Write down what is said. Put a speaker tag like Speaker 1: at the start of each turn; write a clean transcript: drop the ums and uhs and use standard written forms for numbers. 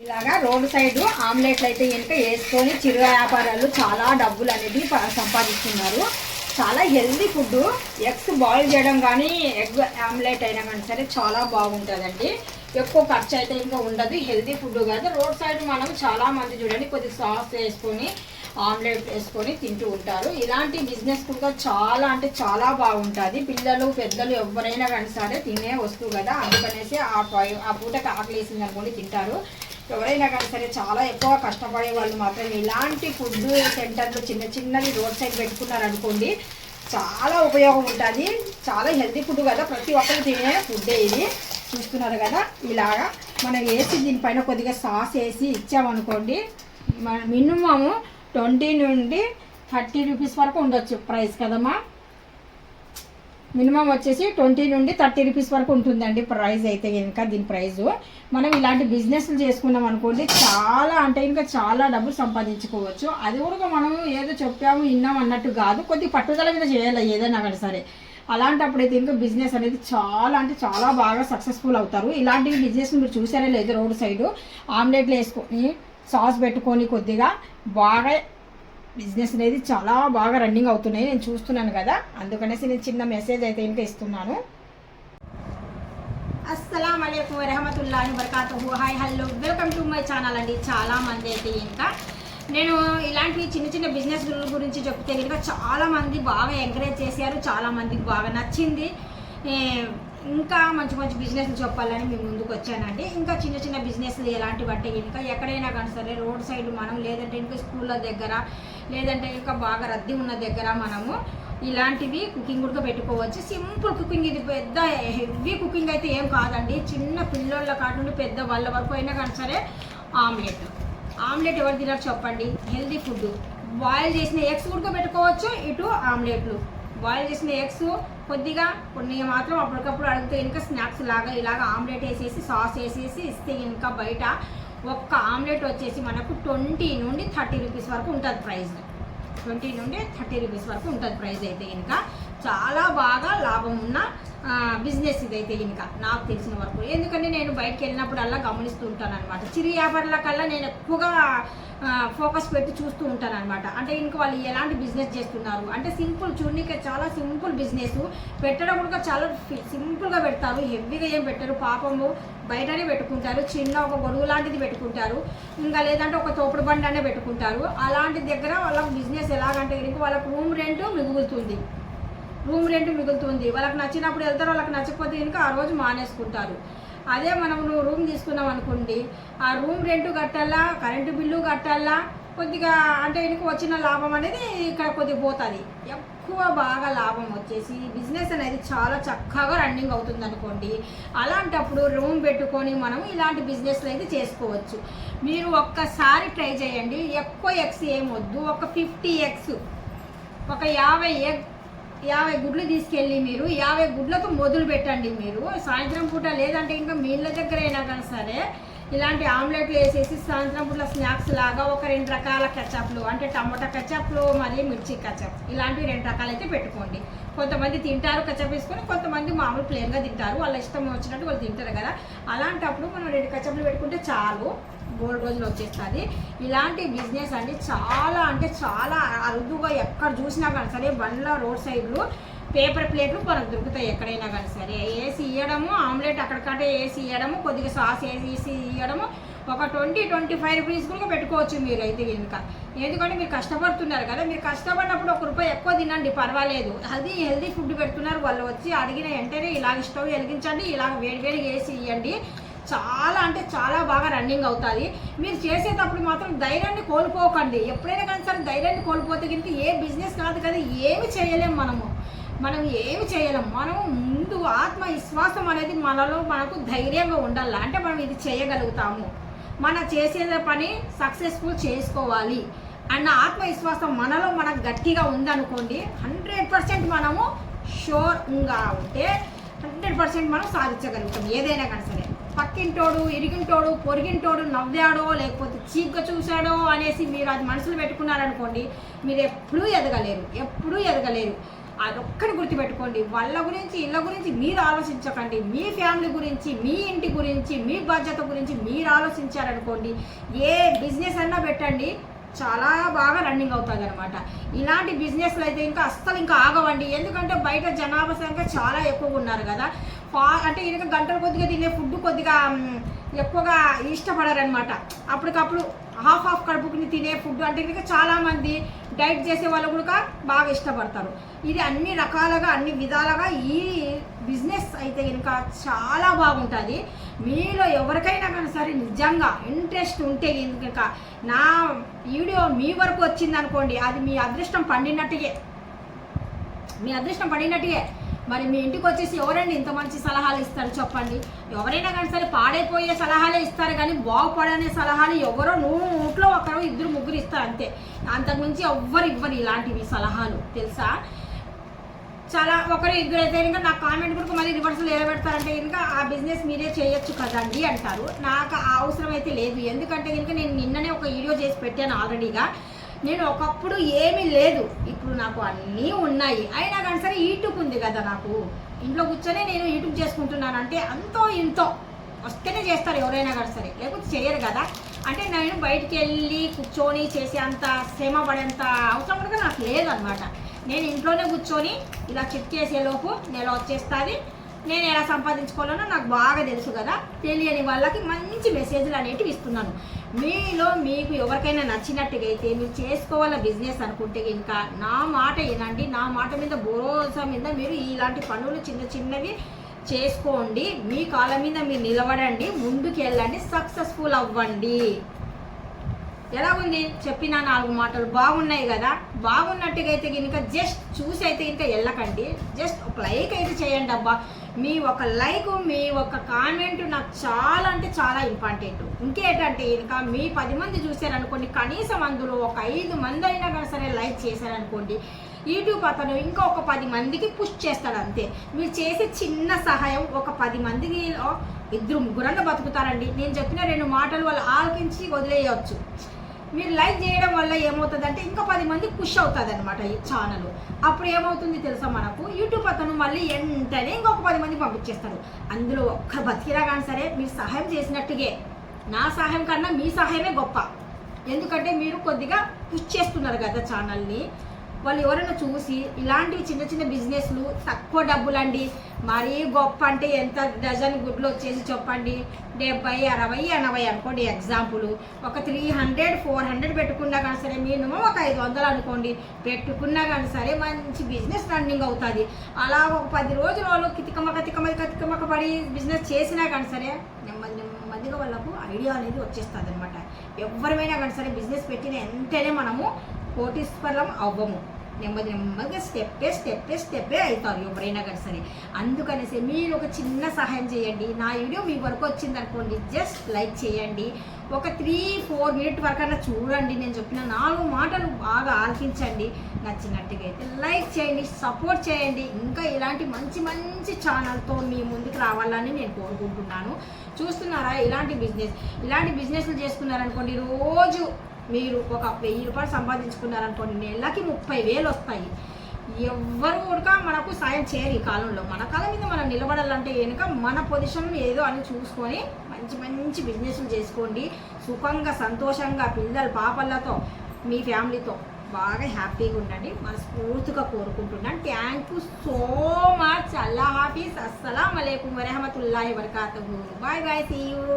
Speaker 1: ఇలాగా road side ఆమ్లెట్లు అయితే కనుక వేసుకొని చిరు వ్యాపారాలు చాలా డబ్బులు అనేది సంపాదిస్తున్నారు. చాలా హెల్దీ ఫుడ్. ఎగ్స్ బాయిల్ చేయడం కానీ ఎగ్ ఆమ్లెట్ అయినా కానీ సరే చాలా బాగుంటుందండి. ఎక్కువ ఖర్చు అయితే ఇంకా ఉండదు. హెల్దీ ఫుడ్ కదా. రోడ్ సైడ్ మనం చాలా మంది చూడండి కొద్దిగా సాస్ వేసుకొని ఆమ్లెట్ వేసుకొని తింటూ ఉంటారు. ఇలాంటి బిజినెస్ కూడా చాలా అంటే చాలా బాగుంటుంది. పిల్లలు పెద్దలు ఎవరైనా కానీ సరే తినే వస్తువు కదా, అందుకనేసి ఆ పూటకి ఆకలి వేసింది అనుకోండి తింటారు. ఎవరైనా కానీ సరే చాలా ఎక్కువ కష్టపడే వాళ్ళు మాత్రం ఇలాంటి ఫుడ్ సెంటర్లు చిన్న చిన్నవి రోడ్ సైడ్ పెట్టుకున్నారనుకోండి చాలా ఉపయోగం ఉంటుంది. చాలా హెల్తీ ఫుడ్ కదా, ప్రతి ఒక్కరు తినే ఫుడ్డే ఇది. చూస్తున్నారు కదా, ఇలాగా మనం వేసి దీనిపైన కొద్దిగా సాస్ వేసి ఇచ్చామనుకోండి మినిమము 20 నుండి 30 రూపీస్ వరకు ఉండొచ్చు ప్రైస్ కదమ్మా. మినిమం వచ్చేసి 20 నుండి 30 రూపీస్ వరకు ఉంటుందండి ప్రైస్ అయితే ఇంకా. దీని ప్రైజు మనం ఇలాంటి బిజినెస్లు చేసుకున్నాం అనుకోండి చాలా అంటే ఇంకా చాలా డబ్బులు సంపాదించుకోవచ్చు. అది కూడా మనం ఏదో చెప్పాము విన్నాం అన్నట్టు కాదు, కొద్దిగా పట్టుదల మీద చేయాలి ఏదైనా కానీ సరే. అలాంటప్పుడైతే ఇంకా బిజినెస్ అనేది చాలా అంటే చాలా బాగా సక్సెస్ఫుల్ అవుతారు. ఇలాంటివి బిజినెస్ మీరు చూసారే లేదు, రోడ్ సైడు ఆమ్లెట్లు వేసుకొని సాస్ పెట్టుకొని కొద్దిగా బాగా బిజినెస్ అనేది చాలా బాగా రన్నింగ్ అవుతున్నాయి. నేను చూస్తున్నాను కదా, అందుకనేసి నేను చిన్న మెసేజ్ అయితే ఇంకా ఇస్తున్నాను. అస్సలం అలైకుం వరహమతుల్లాహి వబరకాతుహు. Hi hello welcome to my channel అండి. చాలామంది అయితే ఇంకా నేను ఇలాంటి చిన్న చిన్న బిజినెస్ గురించి చెప్తే ఇంకా చాలామంది బాగా ఎంకరేజ్ చేశారు, చాలామందికి బాగా నచ్చింది. ఇంకా మంచి మంచి బిజినెస్లు చెప్పాలని మేము ముందుకు వచ్చానండి. ఇంకా చిన్న చిన్న బిజినెస్లు ఎలాంటివి అంటే ఇంకా ఎక్కడైనా కానీ సరే రోడ్ సైడ్ మనం లేదంటే ఇంకా స్కూళ్ళ దగ్గర లేదంటే ఇంకా బాగా రద్దీ ఉన్న దగ్గర మనము ఇలాంటివి కుకింగ్ కూడా పెట్టుకోవచ్చు. సింపుల్ కుకింగ్, ఇది పెద్ద హెవీ కుకింగ్ అయితే ఏం కాదండి. చిన్న పిల్లోళ్ళ కాకుండా పెద్ద వాళ్ళ వరకు అయినా కానీ సరే ఆమ్లెట్ ఎవరు తినరు చెప్పండి, హెల్దీ ఫుడ్. బాయిల్ చేసిన ఎగ్స్ కూడా పెట్టుకోవచ్చు, ఇటు ఆమ్లెట్లు. బాయిల్ చేసిన ఎగ్స్ కొద్దిగా కొన్ని మాత్రం అప్పటికప్పుడు అడిగితే ఇంకా స్నాక్స్ లాగా ఇలాగ ఆమ్లెట్ వేసేసి సాస్ వేసేసి ఇస్తే ఇంకా బయట ఒక్క ఆమ్లెట్ వచ్చేసి మనకు 20 నుండి 30 రూపీస్ వరకు ఉంటుంది ప్రైస్. 20 నుండి 30 రూపీస్ వరకు ఉంటుంది ప్రైస్ అయితే ఇంకా. చాలా బాగా లాభం ఉన్న బిజినెస్ ఇదైతే ఇంకా నాకు తెలిసిన వరకు. ఎందుకంటే నేను బయటకు వెళ్ళినప్పుడల్లా గమనిస్తూ ఉంటాను అనమాట. చిరు వ్యాపారుల కల్లా నేను ఎక్కువగా ఫోకస్ పెట్టి చూస్తూ ఉంటాను అనమాట. అంటే ఇంకా వాళ్ళు ఎలాంటి బిజినెస్ చేస్తున్నారు అంటే సింపుల్, చూడనీకి చాలా సింపుల్ బిజినెస్. పెట్టడం కూడా చాలా సింపుల్గా పెడతారు, హెవీగా ఏం పెట్టరు. పాపము బయటనే పెట్టుకుంటారు, చిన్న ఒక గొడుగు లాంటిది పెట్టుకుంటారు, ఇంకా లేదంటే ఒక తోపుడు బండి అనే పెట్టుకుంటారు. అలాంటి దగ్గర వాళ్ళకి బిజినెస్ ఎలాగంటే కనుక వాళ్ళకి రూమ్ రెంట్ మిగులుతుంది. వాళ్ళకి నచ్చినప్పుడు వెళ్తారు, వాళ్ళకి నచ్చకపోతే కనుక ఆ రోజు మానేసుకుంటారు. అదే మనం రూమ్ తీసుకున్నాం అనుకోండి, ఆ రూమ్ రెంట్ కట్టాలా, కరెంటు బిల్లు కట్టాలా, కొద్దిగా అంటే ఇంక వచ్చిన లాభం అనేది ఇక్కడ కొద్దిగా పోతుంది. ఎక్కువ బాగా లాభం వచ్చేసి బిజినెస్ అనేది చాలా చక్కగా రన్నింగ్ అవుతుంది అనుకోండి. అలాంటప్పుడు రూమ్ పెట్టుకొని మనం ఇలాంటి బిజినెస్లు అయితే చేసుకోవచ్చు. మీరు ఒక్కసారి ట్రై చేయండి. ఎక్కువ ఎగ్స్ ఏమొద్దు, ఒక 50 ఎగ్స్, ఒక 50 గుడ్లు తీసుకెళ్ళి మీరు 50 గుడ్లతో మొదలు పెట్టండి. మీరు సాయంత్రం పూట లేదంటే ఇంకా మీ ఇళ్ళ దగ్గర అయినా కానీ సరే ఇలాంటి ఆమ్లెట్లు వేసేసి సాయంత్రం పూట స్నాక్స్ లాగా ఒక 2 రకాల కెచప్లు, అంటే టమాటా కెచప్లు మరియు మిర్చి కెచప్, ఇలాంటివి 2 రకాలు అయితే పెట్టుకోండి. కొంతమంది తింటారు కెచప్ వేసుకొని, కొంతమంది మామూలు ప్లేన్గా తింటారు, వాళ్ళ ఇష్టం వచ్చినట్టు వాళ్ళు తింటారు కదా. అలాంటప్పుడు మనం 2 కెచప్లు పెట్టుకుంటే చాలు, 3 రోజులు వచ్చేస్తుంది. ఇలాంటి బిజినెస్ అండి చాలా అంటే చాలా అరుదుగా ఎక్కడ చూసినా కానీ సరే బండ్ల రోడ్ సైడ్లు పేపర్ ప్లేట్లు మనకు దొరుకుతాయి ఎక్కడైనా కానీ సరే. వేసి ఇవ్వడము, ఆమ్లెట్ అక్కడికంటే వేసి ఇవ్వడము, కొద్దిగా సాస్ వేసి ఇవ్వడము, ఒక 20-25 రూపీస్ కూడా పెట్టుకోవచ్చు మీరు అయితే ఇంకా. ఎందుకంటే మీరు కష్టపడుతున్నారు కదా, మీరు కష్టపడినప్పుడు 1 రూపాయి ఎక్కువ తినండి పర్వాలేదు. అది హెల్దీ ఫుడ్ పెడుతున్నారు. వాళ్ళు వచ్చి అడిగిన వెంటనే ఇలాగ స్టవ్ వెలిగించండి, ఇలాగ వేడివేడి వేసి ఇవ్వండి. చాలా అంటే చాలా బాగా రన్నింగ్ అవుతుంది. మీరు చేసేటప్పుడు మాత్రం ధైర్యాన్ని కోల్పోకండి. ఎప్పుడైనా కానీ సరే ధైర్యాన్ని కోల్పోతే కనుక ఏ బిజినెస్ కాదు కదా, ఏమి చేయలేము మనం ఏమి చేయలేము. మనం ముందు ఆత్మవిశ్వాసం అనేది మనకు ధైర్యంగా ఉండాలి. అంటే మనం ఇది చేయగలుగుతాము, మన చేసే పని సక్సెస్ఫుల్ చేసుకోవాలి అన్న ఆత్మవిశ్వాసం మనకు గట్టిగా ఉందనుకోండి, 100% మనము షూర్గా ఉంటే 100% మనం సాధించగలుగుతాం ఏదైనా కానీ సరే. పక్కింటోడు, ఇరిగింటోడు, పొరిగింటోడు నవ్వాడో లేకపోతే చీప్గా చూశాడో అనేసి మీరు అది మనసులో పెట్టుకున్నారనుకోండి, మీరు ఎప్పుడూ ఎదగలేరు. అదొక్కటి గుర్తుపెట్టుకోండి. వాళ్ళ గురించి ఇళ్ళ గురించి మీరు ఆలోచించకండి. మీ ఫ్యామిలీ గురించి, మీ ఇంటి గురించి, మీ బాధ్యత గురించి మీరు ఆలోచించారనుకోండి, ఏ బిజినెస్ అన్నా పెట్టండి, చాలా బాగా రన్నింగ్ అవుతుంది అనమాట. ఇలాంటి బిజినెస్లు అయితే ఇంకా ఆగవండి. ఎందుకంటే బయట జనాభా సంఖ్య చాలా ఎక్కువగా ఉన్నారు కదా. అంటే ఇంకా గంటల కొద్దిగా తినే ఫుడ్ కొద్దిగా ఎక్కువగా ఇష్టపడరనమాట. అప్పటికప్పుడు హాఫ్ కడుపుని తినే ఫుడ్ అంటే ఇంకా చాలామంది డైట్ చేసే వాళ్ళు కూడా బాగా ఇష్టపడతారు. ఇది అన్ని రకాలుగా అన్ని విధాలుగా ఈ బిజినెస్ అయితే ఇంకా చాలా బాగుంటుంది. మీలో ఎవరికైనా కానీ సరే నిజంగా ఇంట్రెస్ట్ ఉంటే ఇంకా నా వీడియో మీ వరకు వచ్చింది అనుకోండి, అది మీ అదృష్టం పండినట్టుగే. మరి మీ ఇంటికి వచ్చేసి ఎవరండి ఇంత మంచి సలహాలు ఇస్తారు చెప్పండి? ఎవరైనా కానీ సరే పాడైపోయే సలహాలే ఇస్తారు, కానీ బాగుపడనే సలహాలు ఎవరో నూట్లో ఒకరు ఇద్దరు ముగ్గురు ఇస్తారు అంతే. అంతకుమించి ఎవ్వరు ఇవ్వరు ఇలాంటివి సలహాలు, తెలుసా? చాలా ఒకరు ఇద్దరు అయితే ఇంకా నా కామెంట్ కూడా మళ్ళీ రివర్సల్ నిలబెడతారంటే ఇంకా ఆ బిజినెస్ మీరే చేయొచ్చు కదండి అంటారు. నాకు ఆ అవసరం అయితే లేదు. ఎందుకంటే ఇంకా నేను నిన్ననే ఒక వీడియో చేసి పెట్టాను ఆల్రెడీగా. నేను ఒకప్పుడు ఏమీ లేదు, ఇప్పుడు నాకు అన్నీ ఉన్నాయి. అయినా కానీ సరే యూట్యూబ్ ఉంది కదా, నాకు ఇంట్లో కూర్చొని నేను యూట్యూబ్ చేసుకుంటున్నాను. అంటే అంతో ఇంతో వస్తేనే చేస్తారు ఎవరైనా కానీ సరే, లేకపోతే చేయరు కదా. అంటే నేను బయటికి వెళ్ళి కూర్చొని చేసే అంత శ్రమ పడేంత అవసరం కూడా నాకు లేదనమాట. నేను ఇంట్లోనే కూర్చొని ఇలా చిట్కేసేలోపు నెల వచ్చేస్తుంది. నేను ఎలా సంపాదించుకోవాలనో నాకు బాగా తెలుసు కదా. తెలియని వాళ్ళకి మంచి మెసేజ్లు అనేటివి ఇస్తున్నాను. మీలో మీకు ఎవరికైనా నచ్చినట్టుగా అయితే మీరు చేసుకోవాల బిజినెస్ అనుకుంటే ఇంకా నా మాట వినండి. నా మాట మీద భరోసా మీద మీరు ఇలాంటి పనులు చిన్నవి చేసుకోండి. మీ కాళ్ళ మీద మీరు నిలబడండి, ముందుకు వెళ్ళండి, సక్సెస్ఫుల్ అవ్వండి. ఎలా ఉంది చెప్పిన 4 మాటలు బాగున్నాయి కదా? బాగున్నట్టుగా అయితే కనుక జస్ట్ చూసి అయితే ఇంకా వెళ్ళకండి. జస్ట్ ఒక లైక్ అయితే చేయండి అబ్బా. మీ ఒక లైక్, మీ ఒక కామెంట్ నాకు చాలా అంటే చాలా ఇంపార్టెంట్. ఇంకేంటంటే ఇంకా మీ 10 మంది చూసారనుకోండి, కనీసం అందులో ఒక 5 మంది అయినా కానీ సరే లైక్ చేశారనుకోండి, యూట్యూబ్ అతను ఇంకా ఒక 10 మందికి పుష్ చేస్తాడు అంతే. మీరు చేసే చిన్న సహాయం ఒక 10 మందికి 2-3 బతుకుతారండి. నేను చెప్పిన 2 మాటలు వాళ్ళు ఆలకించి వదిలేయవచ్చు. మీరు లైక్ చేయడం వల్ల ఏమవుతుందంటే ఇంకా 10 మంది పుష్ అవుతుంది అనమాట ఈ ఛానల్. అప్పుడు ఏమవుతుంది తెలుసా, మనకు యూట్యూబ్ అతను మళ్ళీ వెంటనే ఇంకొక 10 మంది పంపించేస్తాడు. అందులో ఒక్క బతికిరా కానీ సరే మీరు సహాయం చేసినట్టుగే. నా సహాయం కన్నా మీ సహాయమే గొప్ప. ఎందుకంటే మీరు కొద్దిగా పుష్ చేస్తున్నారు కదా ఛానల్ని. వాళ్ళు ఎవరైనా చూసి ఇలాంటివి చిన్న బిజినెస్లు తక్కువ డబ్బులండి, మరీ గొప్ప అంటే ఎంత డజన్ గుడ్లు వచ్చేసి చెప్పండి, 70, 60, 80 అనుకోండి ఎగ్జాంపుల్. ఒక 300, 400 పెట్టుకున్నా కానీ సరే, మినిమం ఒక 500 అనుకోండి పెట్టుకున్నా కానీ సరే మంచి బిజినెస్ రన్నింగ్ అవుతుంది. అలా ఒక 10 రోజులు వాళ్ళు కితికమక పడి బిజినెస్ చేసినా కానీ సరే నెమ్మదిగా వాళ్ళకు ఐడియా అనేది వచ్చేస్తుంది అనమాట. ఎవరిమైనా కానీ సరే బిజినెస్ పెట్టిన వెంటనే మనము కోటీశ్వరం అవ్వము. నెమ్మదిగా స్టెప్పే అవుతారు ఎవరైనా కానీ సరే. అందుకనేసి మీరు ఒక చిన్న సహాయం చేయండి. నా వీడియో మీ వరకు వచ్చింది అనుకోండి, జస్ట్ లైక్ చేయండి. ఒక 3-4 మినిట్ వరకన్నా చూడండి. నేను చెప్పిన 4 మాటలు బాగా ఆలకించండి. నచ్చినట్టుగా అయితే లైక్ చేయండి, సపోర్ట్ చేయండి. ఇంకా ఇలాంటి మంచి ఛానల్తో మీ ముందుకు రావాలని నేను కోరుకుంటున్నాను. చూస్తున్నారా ఇలాంటి బిజినెస్లు చేసుకున్నారనుకోండి, రోజు మీరు ఒక 1000 రూపాయలు సంపాదించుకున్నారనుకోండి, నెలకి 30,000 వస్తాయి. ఎవ్వరు కూడా మనకు సాయం చేయరు ఈ కాలంలో. మన కాలం మీద మనం నిలబడాలంటే కనుక మన పొజిషన్ ఏదో అని చూసుకొని మంచి బిజినెస్లు చేసుకోండి. సుఖంగా సంతోషంగా పిల్లలు పాపలతో మీ ఫ్యామిలీతో బాగా హ్యాపీగా ఉండండి మనస్ఫూర్తిగా కోరుకుంటున్నాను. Thank you so much. అల్లా హాఫీజ్. అస్సలాము అలైకుం వరహమతుల్లాహి వబరకాతుహు. Bye, see you.